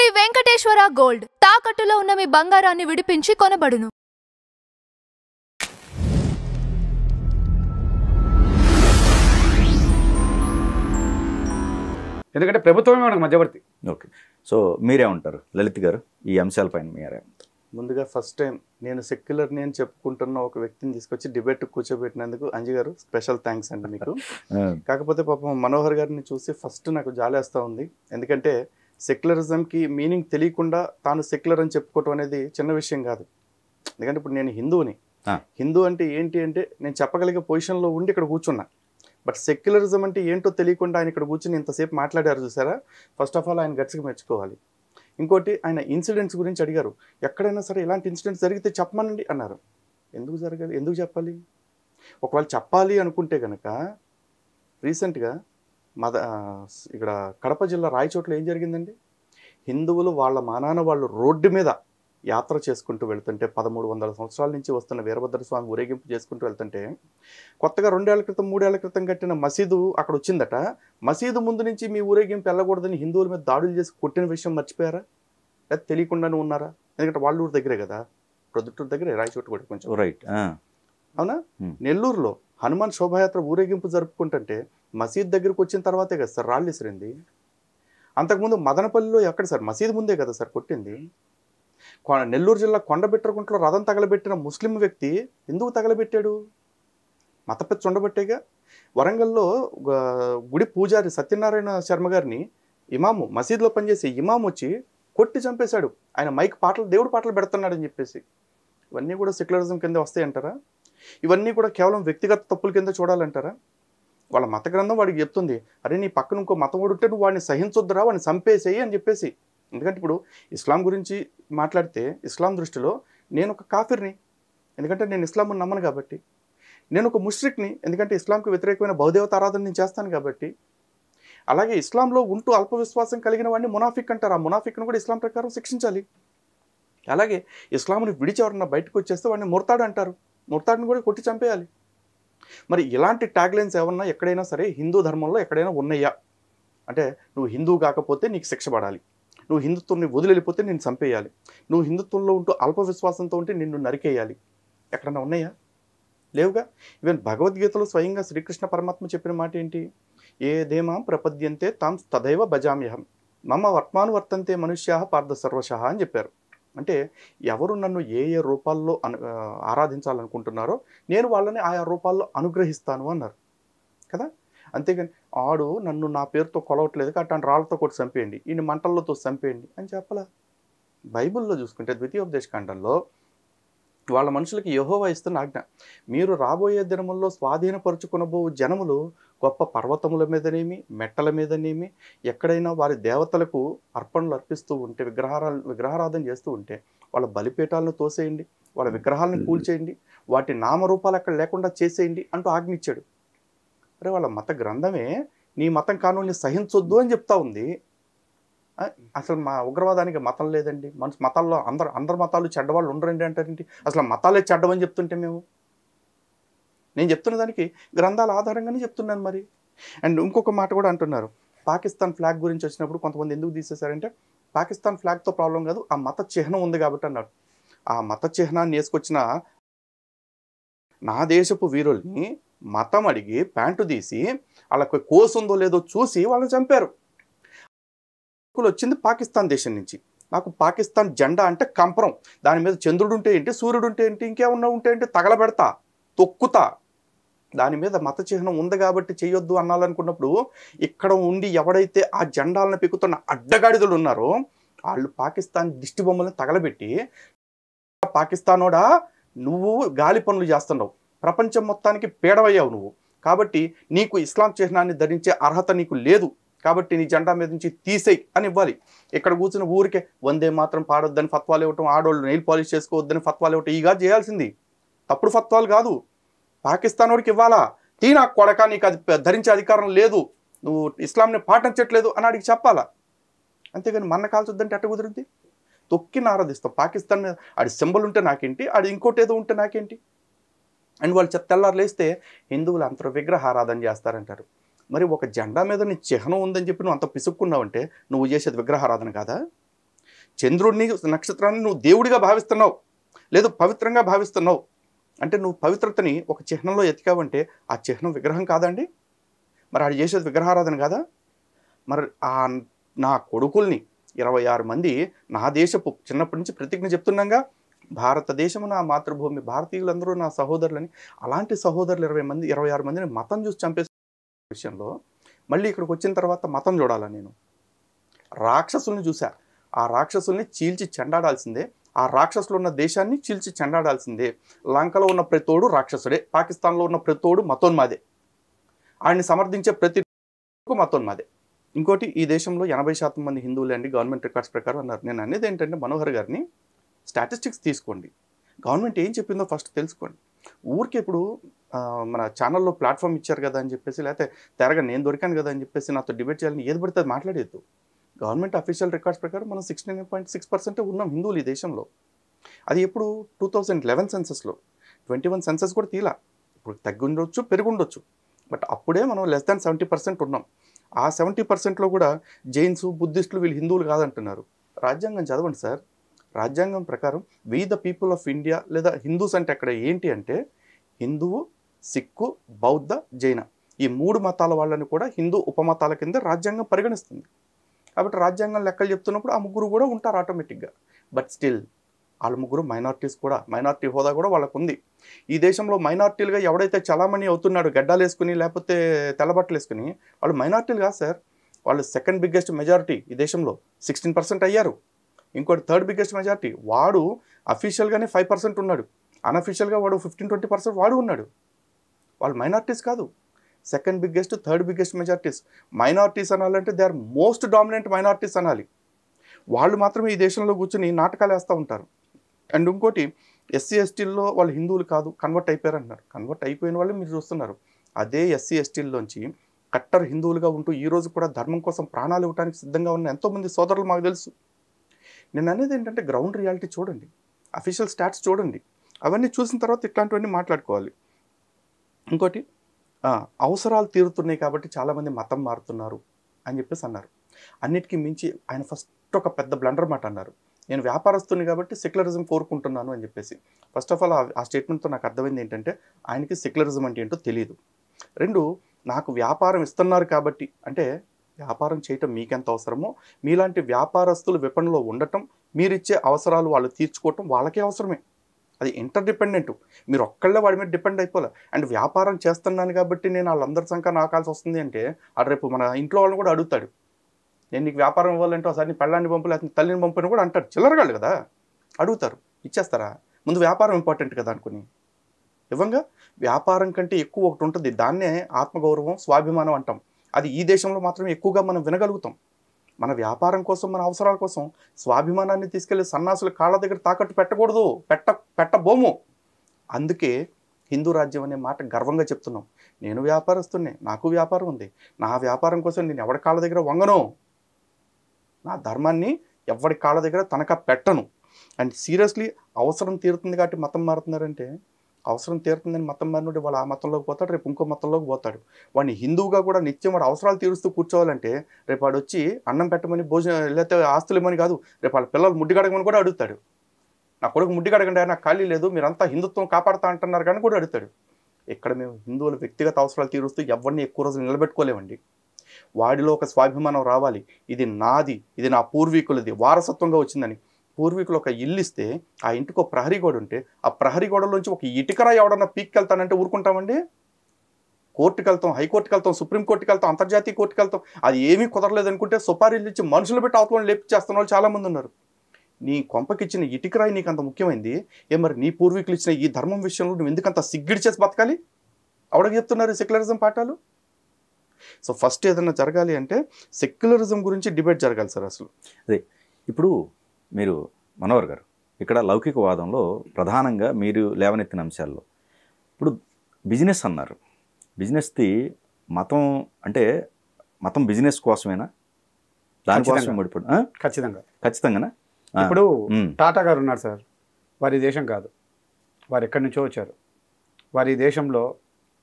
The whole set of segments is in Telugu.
శ్రీ వెంకటేశ్వర గోల్డ్ తాకట్టులో ఉన్న మీ బంగారాన్ని విడిపించి కొనబడును. ఎందుకంటే ప్రభుత్వమే మనకు మధ్యవర్తి. ఓకే, సో మీరేమంటారు లలిత్ గారు ఈ అంశాలపైన మీరేమంటారు? ముందుగా ఫస్ట్ టైం నేను సెక్యులర్ నేను చెప్పుకుంటున్న ఒక వ్యక్తిని తీసుకొచ్చి డిబేట్ కూర్చోబెట్టినందుకు అంజి గారు స్పెషల్ థ్యాంక్స్ అండి మీకు. కాకపోతే పాపం మనోహర్ గారిని చూసి ఫస్ట్ నాకు జాలేస్తూ ఉంది. ఎందుకంటే సెక్యులరిజంకి మీనింగ్ తెలియకుండా తాను సెక్యులర్ అని చెప్పుకోవటం అనేది చిన్న విషయం కాదు. ఎందుకంటే ఇప్పుడు నేను హిందువుని, హిందూ అంటే ఏంటి అంటే నేను చెప్పగలిగే పొజిషన్లో ఉండి ఇక్కడ కూర్చున్నా. బట్ సెక్యులరిజం అంటే ఏంటో తెలియకుండా ఆయన ఇక్కడ కూర్చుని ఇంతసేపు మాట్లాడారు చూసారా. ఫస్ట్ ఆఫ్ ఆల్ ఆయన గట్టిగా మెచ్చుకోవాలి. ఇంకోటి ఆయన ఇన్సిడెంట్స్ గురించి అడిగారు. ఎక్కడైనా సరే ఇలాంటి ఇన్సిడెంట్స్ జరిగితే చెప్పమనండి అన్నారు. ఎందుకు జరగాలి, ఎందుకు చెప్పాలి? ఒకవేళ చెప్పాలి అనుకుంటే కనుక రీసెంట్గా ఇక్కడ కడప జిల్లా రాయచోట్ల ఏం జరిగిందండి? హిందువులు వాళ్ళ మానాన వాళ్ళు రోడ్డు మీద యాత్ర చేసుకుంటూ వెళ్తుంటే 1300 సంవత్సరాల నుంచి వస్తున్న వీరభద్రస్వామి ఊరేగింపు చేసుకుంటూ వెళ్తుంటే కొత్తగా 2 ఏళ్ల క్రితం 3 ఏళ్ల క్రితం కట్టిన మసీదు అక్కడ వచ్చిందట. మసీదు ముందు నుంచి మీ ఊరేగింపు వెళ్ళకూడదని హిందువుల మీద దాడులు చేసి కొట్టిన విషయం మర్చిపోయారా? లేదా తెలియకుండానే ఉన్నారా? ఎందుకంటే వాళ్ళ ఊరు దగ్గరే కదా, ప్రొద్దుటూరు దగ్గరే రాయచోటు కూడా కొంచెం రైట్. అవునా? నెల్లూరులో హనుమాన్ శోభాయాత్ర ఊరేగింపు జరుపుకుంటుంటే మసీద్ దగ్గరికి వచ్చిన తర్వాతే కదా సార్ రాళ్ళు విసిరింది. అంతకుముందు మదనపల్లిలో ఎక్కడ సార్ మసీదు ముందే కదా సార్ కొట్టింది. నెల్లూరు జిల్లా కొండబెట్టకుంటలో రథం తగలబెట్టిన ముస్లిం వ్యక్తి ఎందుకు తగలబెట్టాడు? మతపెచ్చ ఉండబట్టేగా. వరంగల్లో గుడి పూజారి సత్యనారాయణ శర్మ గారిని ఇమాము మసీదులో పనిచేసే ఇమాము వచ్చి కొట్టి చంపేశాడు. ఆయన మైక్ పాటలు దేవుడు పాటలు పెడుతున్నాడని చెప్పేసి. ఇవన్నీ కూడా సెక్యులరిజం కింద వస్తాయంటారా? ఇవన్నీ కూడా కేవలం వ్యక్తిగత తప్పుల కింద చూడాలంటారా? వాళ్ళ మత గ్రంథం వాడికి చెప్తుంది, అరే నీ పక్కన ఇంకో మతం వాడు ఉంటే నువ్వు వాడిని సహించొద్దురా, వాడిని చంపేసేయి అని చెప్పేసి. ఎందుకంటే ఇప్పుడు ఇస్లాం గురించి మాట్లాడితే ఇస్లాం దృష్టిలో నేను ఒక కాఫిర్ని, ఎందుకంటే నేను ఇస్లాంను నమ్మను కాబట్టి. నేను ఒక ముష్రిక్ని, ఎందుకంటే ఇస్లాంకి వ్యతిరేకమైన బహుదేవత ఆరాధన నేను చేస్తాను కాబట్టి. అలాగే ఇస్లాంలో ఉంటూ అల్ప విశ్వాసం కలిగిన వాడిని మునాఫిక్ అంటారు. ఆ మునాఫిక్ను కూడా ఇస్లాం ప్రకారం శిక్షించాలి. అలాగే ఇస్లాంని విడిచి ఎవరన్నా బయటకు వచ్చేస్తే వాడిని ముర్తాడు అంటారు. ముర్తాడుని కూడా కొట్టి చంపేయాలి. మరి ఇలాంటి ట్యాగ్లైన్స్ ఏమన్నా ఎక్కడైనా సరే హిందూ ధర్మంలో ఎక్కడైనా ఉన్నాయా? అంటే నువ్వు హిందూ కాకపోతే నీకు శిక్ష పడాలి, నువ్వు హిందుత్వాన్ని వదిలిపోతే నేను చంపేయాలి, నువ్వు హిందుత్వంలో ఉంటూ అల్ప విశ్వాసంతో ఉంటే నిన్ను నరికేయాలి, ఎక్కడన్నా ఉన్నాయా? లేవుగా. ఈవెన్ భగవద్గీతలో స్వయంగా శ్రీకృష్ణ పరమాత్మ చెప్పిన మాట ఏంటి? ఏ దేమాం ప్రపద్యంతే తాం తదైవ భజామ్యహం మమ వర్త్మాను వర్తంతే మనుష్యా పార్థ సర్వశః అని చెప్పారు. అంటే ఎవరు నన్ను ఏ ఏ రూపాల్లో ఆరాధించాలనుకుంటున్నారో నేను వాళ్ళని ఆయా రూపాల్లో అనుగ్రహిస్తాను అన్నారు కదా. అంతేగాని ఆడు నన్ను నా పేరుతో కొలవట్లేదు కాబట్టి రాళ్లతో కొట్టి చంపేయండి, ఈయన మంటలతో చంపేయండి అని చెప్పలా. బైబిల్లో చూసుకుంటే ద్వితీయోపదేశకాండంలో వాళ్ళ మనుషులకి యెహోవా ఇస్తున్న ఆజ్ఞ, మీరు రాబోయే దినముల్లో స్వాధీనపరుచుకునబో జనములు గొప్ప పర్వతముల మీదనేమి మెట్టల మీదనేమి ఎక్కడైనా వారి దేవతలకు అర్పణలు అర్పిస్తూ ఉంటే విగ్రహారాధన చేస్తూ ఉంటే వాళ్ళ బలిపీఠాలను తోసేయండి, వాళ్ళ విగ్రహాలను కూల్చేయండి, వాటి నామరూపాలు అక్కడ లేకుండా చేసేయండి అంటూ ఆజ్ఞించాడు. అరే వాళ్ళ మత గ్రంథమే నీ మతం కానూని సహించొద్దు అని చెప్తా ఉంది. అసలు మా ఉగ్రవాదానికి మతం లేదండి, మతాల్లో అందరు మతాలు చెడ్డవాళ్ళు ఉండరండి అంటారేంటి? అసలు మతాలే చెడ్డవని చెప్తుంటే నేను చెప్తున్న దానికి గ్రంథాల ఆధారంగానే చెప్తున్నాను మరి. అండ్ ఇంకొక మాట కూడా అంటున్నారు, పాకిస్తాన్ ఫ్లాగ్ గురించి వచ్చినప్పుడు కొంతమంది ఎందుకు తీసేశారంటే పాకిస్తాన్ ఫ్లాగ్తో ప్రాబ్లం కాదు, ఆ మత చిహ్నం ఉంది కాబట్టి అన్నాడు. ఆ మత చిహ్నాన్ని వేసుకొచ్చిన నా దేశపు వీరుల్ని మతం అడిగి ప్యాంటు తీసి వాళ్ళకి కోసు ఉందో లేదో చూసి వాళ్ళని చంపారు. వచ్చింది పాకిస్తాన్ దేశం నుంచి. నాకు పాకిస్తాన్ జెండా అంటే కంపరం, దాని మీద చంద్రుడు ఉంటే ఏంటి, సూర్యుడు ఉంటే ఏంటి, ఇంకేమన్నా ఉంటే ఏంటి, తగలబెడతా, తొక్కుతా. దాని మీద మత చిహ్నం ఉంది కాబట్టి చేయొద్దు అనాలనుకున్నప్పుడు ఇక్కడ ఉండి ఎవడైతే ఆ జెండాలను పెక్కుతున్న అడ్డగాడిదలు ఉన్నారో వాళ్ళు పాకిస్తాన్ దిష్టి బొమ్మలను తగలబెట్టి, పాకిస్తానోడా నువ్వు గాలి పనులు చేస్తున్నావు, ప్రపంచం మొత్తానికి పీడవయ్యావు నువ్వు, కాబట్టి నీకు ఇస్లాం చిహ్నాన్ని ధరించే అర్హత నీకు లేదు, కాబట్టి నీ జెండా మీద నుంచి తీసేయి అని ఇవ్వాలి. ఇక్కడ కూర్చున్న ఊరికే వందే మాత్రం పాడొద్దని ఫత్వాలు ఇవ్వటం, ఆడోళ్ళు నెయిల్ పాలిష్ చేసుకోవద్దని ఫత్వాలు ఇవ్వటం ఈగా చేయాల్సింది. తప్పుడు ఫత్వాలు కాదు, పాకిస్తాన్ వాడికి ఇవ్వాలా, తీనా కొడక నీకు అది ధరించే అధికారం లేదు, నువ్వు ఇస్లాంని పాటించట్లేదు అని అడిగి చెప్పాలా. అంతేగాని మన్న కాల్చొద్దంటే ఎట్ట కుదురుద్ది? తొక్కి ఆరాధిస్తాం. పాకిస్తాన్ మీద ఆడి సింబల్ ఉంటే నాకేంటి, ఆడి ఇంకోటి ఏదో ఉంటే నాకేంటి. అండ్ వాళ్ళు తెల్లారు లేస్తే హిందువులు అంతర విగ్రహ ఆరాధన చేస్తారంటారు. మరి ఒక జెండా మీద నీ చిహ్నం ఉందని చెప్పి నువ్వు అంత పిసుక్కున్నావంటే నువ్వు చేసేది విగ్రహారాధన కాదా? చంద్రుడిని నక్షత్రాన్ని నువ్వు దేవుడిగా భావిస్తున్నావు, లేదు పవిత్రంగా భావిస్తున్నావు అంటే నువ్వు పవిత్రతని ఒక చిహ్నంలో ఎతికావంటే ఆ చిహ్నం విగ్రహం కాదండి? మరి అది చేసేది విగ్రహారాధన కాదా? మరి నా కొడుకుల్ని 26 మంది నా దేశపు చిన్నప్పటి నుంచి ప్రతిజ్ఞ చెప్తున్నాగా, భారతదేశము నా మాతృభూమి, భారతీయులందరూ నా సహోదరులని. అలాంటి సహోదరులు 26 మందిని మతం చూసి చంపేసే విషయంలో మళ్ళీ ఇక్కడికి వచ్చిన తర్వాత మతం చూడాలా? నేను రాక్షసుల్ని చూసా, ఆ రాక్షసుల్ని చీల్చి చెండాడాల్సిందే, ఆ రాక్షసులు ఉన్న దేశాన్ని చీల్చి చెండాడాల్సిందే. లంకలో ఉన్న ప్రతోడు రాక్షసుడే, పాకిస్తాన్లో ఉన్న ప్రతోడు మతోన్మాదే, ఆయన్ని సమర్థించే ప్రతి మతోన్మాదే. ఇంకోటి, ఈ దేశంలో 80% మంది హిందువులే అండి గవర్నమెంట్ రికార్డ్స్ ప్రకారం అన్నారు. నేను అనేది ఏంటంటే మనోహర్ గారిని స్టాటిస్టిక్స్ తీసుకోండి, గవర్నమెంట్ ఏం చెప్పిందో ఫస్ట్ తెలుసుకోండి. ఊరికి ఇప్పుడు మన ఛానల్లో ప్లాట్ఫామ్ ఇచ్చారు కదా అని చెప్పేసి, లేకపోతే తెరగా నేను దొరికాను కదా అని చెప్పేసి నాతో డిబేట్ చేయాలని ఏది పడితే అది మాట్లాడేద్దు. గవర్నమెంట్ అఫీషియల్ రికార్డ్స్ ప్రకారం మనం 69.6% ఉన్నాం హిందువులు ఈ దేశంలో. అది ఎప్పుడు 2011 సెన్సస్లో, 21 సెన్సస్ కూడా తీలా. ఇప్పుడు తగ్గి ఉండొచ్చు, పెరుగుండొచ్చు, బట్ అప్పుడే మనం లెస్ దాన్ 70% ఉన్నాం. ఆ 70%లో కూడా జైన్స్, బుద్ధిస్టులు వీళ్ళు హిందువులు కాదంటున్నారు. రాజ్యాంగం చదవండి సార్. రాజ్యాంగం ప్రకారం we the people of India, లేదా హిందూస్ అంటే అక్కడ ఏంటి అంటే హిందువు, సిక్కు, బౌద్ధ, జైన, ఈ 3 మతాల వాళ్ళని కూడా హిందూ ఉపమతాల కింద రాజ్యాంగం పరిగణిస్తుంది. కాబట్టి రాజ్యాంగం లెక్కలు చెప్తున్నప్పుడు ఆ ముగ్గురు కూడా ఉంటారు ఆటోమేటిక్గా. బట్ స్టిల్ వాళ్ళ ముగ్గురు మైనారిటీస్ కూడా, మైనారిటీ హోదా కూడా వాళ్ళకు ఉంది. ఈ దేశంలో మైనారిటీలుగా ఎవడైతే చలామణి అవుతున్నాడు గడ్డాలు వేసుకుని లేకపోతే తెల్లబట్టలు వేసుకుని, వాళ్ళు మైనారిటీలు కాదు సార్. వాళ్ళు సెకండ్ బిగ్గెస్ట్ మెజారిటీ ఈ దేశంలో, 16% అయ్యారు. ఇంకోటి థర్డ్ బిగ్గెస్ట్ మెజారిటీ, వాడు అఫీషియల్గానే 5% ఉన్నాడు, అన్అఫీషియల్గా వాడు 15-20% వాడు ఉన్నాడు. వాళ్ళు మైనారిటీస్ కాదు, second biggest, third biggest majorities. Minorities అనాలంటే they are most dominant minorities అనాలి. వాళ్ళు మాత్రమే ఈ దేశంలో కూర్చొని నాటకాలు వేస్తూ ఉంటారు. అండ్ ఇంకోటి, ఎస్సీ ఎస్టీల్లో వాళ్ళు హిందువులు కాదు, కన్వర్ట్ అయిపోయారు అంటున్నారు. కన్వర్ట్ అయిపోయిన వాళ్ళు మీరు చూస్తున్నారు. అదే ఎస్సీ ఎస్టీల్లోంచి కట్టర్ హిందువులుగా ఉంటూ ఈరోజు కూడా ధర్మం కోసం ప్రాణాలు ఇవ్వడానికి సిద్ధంగా ఉన్న ఎంతోమంది సోదరులు మాకు తెలుసు. నేను అనేది ఏంటంటే గ్రౌండ్ రియాలిటీ చూడండి, అఫీషియల్ స్టాట్స్ చూడండి. అవన్నీ చూసిన తర్వాత ఇట్లాంటివన్నీ మాట్లాడుకోవాలి. ఇంకోటి, అవసరాలు తీరుతున్నాయి కాబట్టి చాలామంది మతం మారుతున్నారు అని చెప్పేసి అన్నారు. అన్నిటికీ మించి ఆయన ఫస్ట్ ఒక పెద్ద బ్లండర్ మాట అన్నారు, నేను వ్యాపారస్తుని కాబట్టి సెక్యులరిజం కోరుకుంటున్నాను అని చెప్పేసి. ఫస్ట్ ఆఫ్ ఆల్ ఆ స్టేట్మెంట్తో నాకు అర్థమైంది ఏంటంటే ఆయనకి సెక్యులరిజం అంటే ఏంటో తెలియదు. 2, నాకు వ్యాపారం ఇస్తున్నారు కాబట్టి, అంటే వ్యాపారం చేయటం మీకెంత అవసరమో మీలాంటి వ్యాపారస్తులు విపణిలో ఉండటం, మీరిచ్చే అవసరాలు వాళ్ళు తీర్చుకోవటం వాళ్ళకే అవసరమే. అది ఇంటర్డిపెండెంట్. మీరు ఒక్కళ్ళే వాడి మీద డిపెండ్ అయిపోలే. అండ్ వ్యాపారం చేస్తున్నాను కాబట్టి నేను వాళ్ళందరి సంఖ్య నాకాల్సి వస్తుంది అంటే అది రేపు మన ఇంట్లో వాళ్ళని కూడా అడుగుతాడు, నేను నీకు వ్యాపారం ఇవ్వాలంటే ఒకసారి నీ పెళ్ళాన్ని పంపు లేకపోతే తల్లిని పంపని కూడా అంటాడు. చిల్లరగాళ్ళు కదా, అడుగుతారు. ఇచ్చేస్తారా? ముందు వ్యాపారం ఇంపార్టెంట్ కదా అనుకుని ఇవ్వంగా. వ్యాపారం కంటే ఎక్కువ ఒకటి ఉంటుంది, దాన్నే ఆత్మగౌరవం, స్వాభిమానం అంటాం. అది ఈ దేశంలో మాత్రమే ఎక్కువగా మనం వినగలుగుతాం. మన వ్యాపారం కోసం, మన అవసరాల కోసం స్వాభిమానాన్ని తీసుకెళ్లి సన్నాసుల కాళ్ళ దగ్గర తాకట్టు పెట్టకూడదు, పెట్టబోము. అందుకే హిందూ రాజ్యం అనే మాట గర్వంగా చెప్తున్నాం. నేను వ్యాపారస్తున్నే, నాకు వ్యాపారం ఉంది, నా వ్యాపారం కోసం నేను ఎవరి కాళ్ళ దగ్గర వంగను, నా ధర్మాన్ని ఎవరి కాళ్ళ దగ్గర తనఖా పెట్టను. అండ్ సీరియస్లీ అవసరం తీరుతుంది కాబట్టి మతం మారుతున్నారంటే, అవసరం తీరుతుందని మతం మారినోడు వాడు ఆ మతంలోకి పోతాడు, రేపు ఇంకో మతంలోకి పోతాడు. వాడిని హిందువుగా కూడా నిత్యం వాడు అవసరాలు తీరుస్తూ కూర్చోవాలంటే రేపు వాడు వచ్చి అన్నం పెట్టమని, భోజనం లేకపోతే ఆస్తులు ఇవ్వమని కాదు, రేపు వాళ్ళ పిల్లలు ముడ్డి కడగమని కూడా అడుగుతాడు. నా కొడుకు ముడ్డి కడగండి, నాకు ఖాళీ లేదు, మీరంతా హిందుత్వం కాపాడుతా అంటున్నారు కానీ కూడా అడుగుతాడు. ఇక్కడ మేము హిందువుల వ్యక్తిగత అవసరాలు తీరుస్తూ ఎవరిని ఎక్కువ రోజులు నిలబెట్టుకోలేమండి. వాడిలో ఒక స్వాభిమానం రావాలి, ఇది నాది, ఇది నా పూర్వీకులది, వారసత్వంగా వచ్చిందని. పూర్వీకులు ఒక ఇల్లు ఇస్తే ఆ ఇంటికి ఒక ప్రహరీ గోడ ఉంటే ఆ ప్రహరీ గోడలోంచి ఒక ఇటుకరా ఎవడన్నా పీక్కెళ్తానంటే ఊరుకుంటామండి? కోర్టుకు వెళ్తాం, హైకోర్టుకి వెళ్తాం, సుప్రీంకోర్టుకి వెళ్తాం, అంతర్జాతీయ కోర్టుకి వెళ్తాం. అది ఏమీ కుదరలేదు అనుకుంటే సుపారీలు ఇచ్చి మనుషులు పెట్టి అవతలని లేపించేస్తున్న వాళ్ళు చాలామంది ఉన్నారు. నీ కొంపకిచ్చిన ఇటుకరాయి నీకు అంత ముఖ్యమైంది మరి నీ పూర్వీకులు ఇచ్చిన ఈ ధర్మం విషయంలో నువ్వు ఎందుకంత సిగ్గిడి చేసి బతకాలి? అవడకి చెప్తున్నారు సెక్యులరిజం పాఠాలు. సో ఫస్ట్ ఏదైనా జరగాలి అంటే సెక్యులరిజం గురించి డిబేట్ జరగాలి సార్. అసలు అదే ఇప్పుడు మీరు మనోహర్ గారు ఇక్కడ లౌకికవాదంలో ప్రధానంగా మీరు లేవనెత్తిన అంశాల్లో ఇప్పుడు బిజినెస్ అన్నారు. బిజినెస్ది మతం అంటే మతం బిజినెస్ కోసమేనా? దానికోసం ముడిపడి ఖచ్చితంగానా? ఇప్పుడు టాటా గారు ఉన్నారు సార్, వారి దేశం కాదు, వారు ఎక్కడి నుంచో వచ్చారు. వారి దేశంలో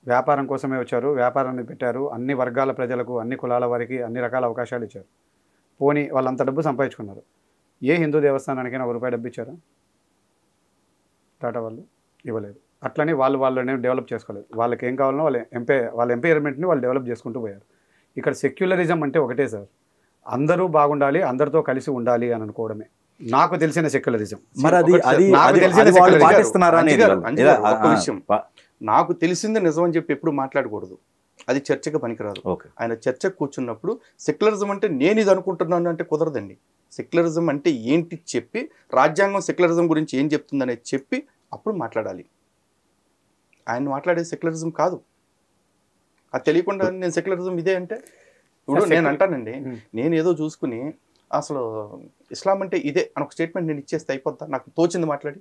వ్యాపారం కోసమే వచ్చారు, వ్యాపారాన్ని పెట్టారు, అన్ని వర్గాల ప్రజలకు, అన్ని కులాల వారికి అన్ని రకాల అవకాశాలు ఇచ్చారు. పోనీ వాళ్ళంత డబ్బు సంపాదించుకున్నారు. ఏ హిందూ దేవస్థానానికైనా ₹1 డబ్బు ఇచ్చారా? టాటా వాళ్ళు ఇవ్వలేదు. అట్లనే వాళ్ళనే డెవలప్ చేసుకోలేదు. వాళ్ళకి ఏం కావాలనో వాళ్ళ ఎంపైర్మెంట్ని వాళ్ళు డెవలప్ చేసుకుంటూ పోయారు. ఇక్కడ సెక్యులరిజం అంటే ఒకటే సార్, అందరూ బాగుండాలి, అందరితో కలిసి ఉండాలి అని అనుకోవడమే నాకు తెలిసిన సెక్యులరిజం. మరి అది నాకు తెలిసిన అది వాళ్ళు సెక్యులరిజం. పాటిస్తున్నారా అనేది అంజీ గారు, ఒక్క విషయం, నాకు తెలిసింది నిజం అని చెప్పి ఎప్పుడు మాట్లాడకూడదు. అది చర్చకు పనికిరాదు. ఓకే. ఆయన చర్చకు కూర్చున్నప్పుడు సెక్యులరిజం అంటే నేను ఇది అనుకుంటున్నాను అంటే కుదరదండి. సెక్యులరిజం అంటే ఏంటి చెప్పి, రాజ్యాంగం సెక్యులరిజం గురించి ఏం చెప్తుందనేది చెప్పి అప్పుడు మాట్లాడాలి. ఆయన మాట్లాడే సెక్యులరిజం కాదు. అది తెలియకుండా నేను సెక్యులరిజం ఇదే అంటే, ఇప్పుడు నేను అంటానండి, నేను ఏదో చూసుకుని అసలు ఇస్లాం అంటే ఇదే అని ఒక స్టేట్మెంట్ నేను ఇచ్చేస్తే అయిపోద్దా? నాకు తోచింది మాట్లాడి